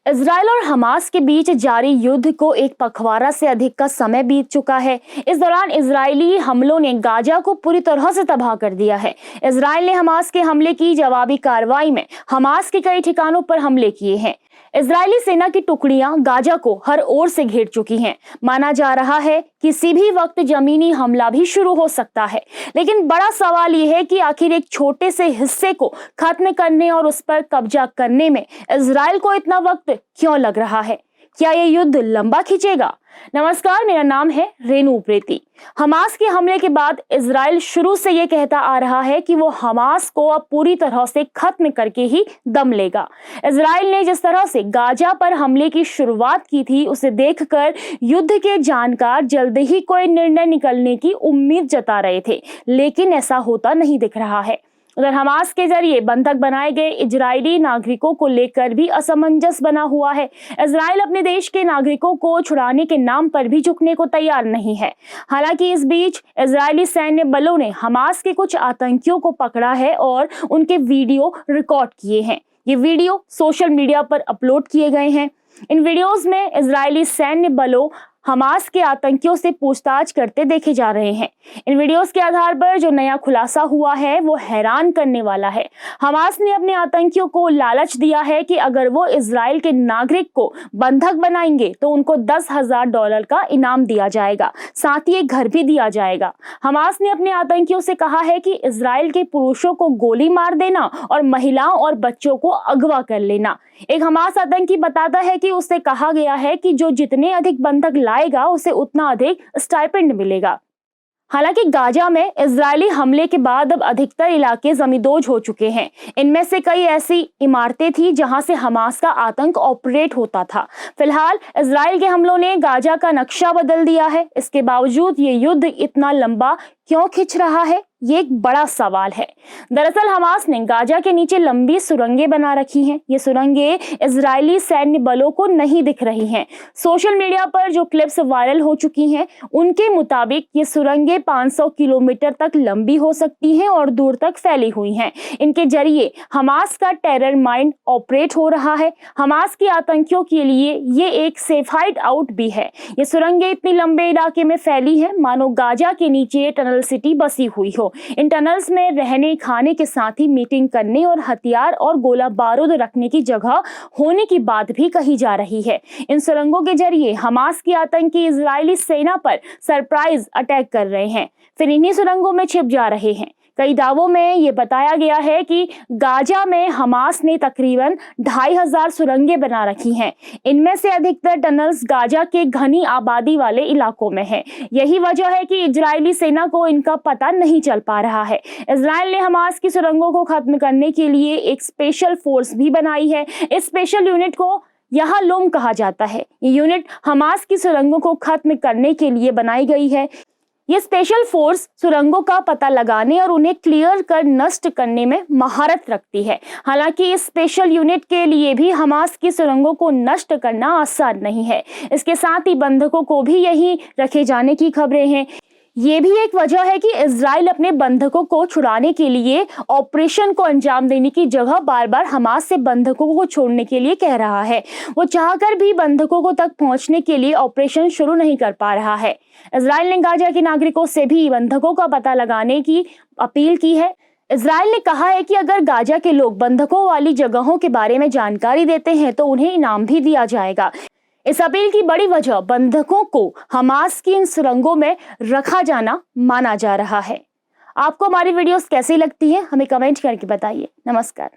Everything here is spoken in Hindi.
इजराइल और हमास के बीच जारी युद्ध को एक पखवाड़ा से अधिक का समय बीत चुका है। इस दौरान इजरायली हमलों ने गाजा को पूरी तरह से तबाह कर दिया है। इजराइल ने हमास के हमले की जवाबी कार्रवाई में हमास के कई ठिकानों पर हमले किए हैं। इजरायली सेना की टुकड़ियां गाजा को हर ओर से घेर चुकी हैं। माना जा रहा है किसी भी वक्त जमीनी हमला भी शुरू हो सकता है। लेकिन बड़ा सवाल यह है कि आखिर एक छोटे से हिस्से को खत्म करने और उस पर कब्जा करने में इजराइल को इतना वक्त क्यों लग रहा है? क्या यह युद्ध लंबा खींचेगा? नमस्कार, मेरा नाम है रेनू उप्रेती। हमास के हमले के बाद इजराइल शुरू से ये कहता आ रहा है कि वो हमास को अब पूरी तरह से खत्म करके ही दम लेगा। इजराइल ने जिस तरह से गाजा पर हमले की शुरुआत की थी, उसे देखकर युद्ध के जानकार जल्द ही कोई निर्णय निकलने की उम्मीद जता रहे थे, लेकिन ऐसा होता नहीं दिख रहा है। उधर हमास के जरिए बंधक बनाए गए इजरायली नागरिकों को लेकर भी असमंजस बना हुआ है। इजराइल अपने देश के नागरिकों को छुड़ाने के नाम पर भी झुकने को तैयार नहीं है। हालांकि इस बीच इजरायली सैन्य बलों ने हमास के कुछ आतंकियों को पकड़ा है और उनके वीडियो रिकॉर्ड किए हैं। ये वीडियो सोशल मीडिया पर अपलोड किए गए हैं। इन वीडियोज में इजरायली सैन्य बलों हमास के आतंकियों से पूछताछ करते देखे जा रहे हैं। इन वीडियोस के आधार पर जो नया खुलासा हुआ है वो हैरान करने वाला है। हमास ने अपने आतंकियों को लालच दिया है कि अगर वो इजराइल के नागरिक को बंधक बनाएंगे तो उनको $10,000 का इनाम दिया जाएगा, साथ ही एक घर भी दिया जाएगा। हमास ने अपने आतंकियों से कहा है कि इजराइल के पुरुषों को गोली मार देना और महिलाओं और बच्चों को अगवा कर लेना। एक हमास आतंकी बताता है कि उससे कहा गया है कि जो जितने अधिक बंधक लाएगा उसे उतना अधिक स्टाइपेंड मिलेगा। हालांकि गाजा में इजरायली हमले के बाद अब अधिकतर इलाके जमींदोज हो चुके हैं। इनमें से कई ऐसी इमारतें थी जहां से हमास का आतंक ऑपरेट होता था। फिलहाल इजराइल के हमलों ने गाजा का नक्शा बदल दिया है। इसके बावजूद ये युद्ध इतना लंबा क्यों खिंच रहा है, ये एक बड़ा सवाल है। दरअसल हमास ने गाजा के नीचे लंबी सुरंगें बना रखी हैं। ये सुरंगें इजरायली सैन्य बलों को नहीं दिख रही हैं। सोशल मीडिया पर जो क्लिप्स वायरल हो चुकी हैं, उनके मुताबिक ये सुरंगें 500 किलोमीटर तक लंबी हो सकती हैं और दूर तक फैली हुई हैं। इनके जरिए हमास का टेरर माइंड ऑपरेट हो रहा है। हमास के आतंकियों के लिए ये एक सेफ हाइड आउट भी है। ये सुरंगें इतनी लंबे इलाके में फैली हैं मानो गाजा के नीचे टनल सिटी बसी हुई हो। इन टनल्स में रहने खाने के साथ ही मीटिंग करने और हथियार और गोला बारूद रखने की जगह होने की बात भी कही जा रही है। इन सुरंगों के जरिए हमास की आतंकी इजरायली सेना पर सरप्राइज अटैक कर रहे हैं, फिर इन्हीं सुरंगों में छिप जा रहे हैं। कई दावों में ये बताया गया है कि गाजा में हमास ने तकरीबन 2,500 सुरंगें बना रखी हैं। इनमें से अधिकतर टनल्स गाजा के घनी आबादी वाले इलाकों में है। यही वजह है कि इजरायली सेना को इनका पता नहीं चल पा रहा है। इजराइल ने हमास की सुरंगों को खत्म करने के लिए एक स्पेशल फोर्स भी बनाई है। इस स्पेशल यूनिट को यहाँ लोम कहा जाता है। ये यूनिट हमास की सुरंगों को खत्म करने के लिए बनाई गई है। ये स्पेशल फोर्स सुरंगों का पता लगाने और उन्हें क्लियर कर नष्ट करने में महारत रखती है। हालांकि इस स्पेशल यूनिट के लिए भी हमास की सुरंगों को नष्ट करना आसान नहीं है। इसके साथ ही बंधकों को भी यहीं रखे जाने की खबरें हैं। ये भी एक वजह है कि इजराइल अपने बंधकों को छुड़ाने के लिए ऑपरेशन को अंजाम देने की जगह बार बार हमास से बंधकों को छोड़ने के लिए कह रहा है। वो चाहकर भी बंधकों को तक पहुंचने के लिए ऑपरेशन शुरू नहीं कर पा रहा है। इजराइल ने गाजा के नागरिकों से भी बंधकों का पता लगाने की अपील की है। इजराइल ने कहा है कि अगर गाजा के लोग बंधकों वाली जगहों के बारे में जानकारी देते हैं तो उन्हें इनाम भी दिया जाएगा। इस अपील की बड़ी वजह बंधकों को हमास की इन सुरंगों में रखा जाना माना जा रहा है। आपको हमारी वीडियोस कैसी लगती हैं, हमें कमेंट करके बताइए। नमस्कार।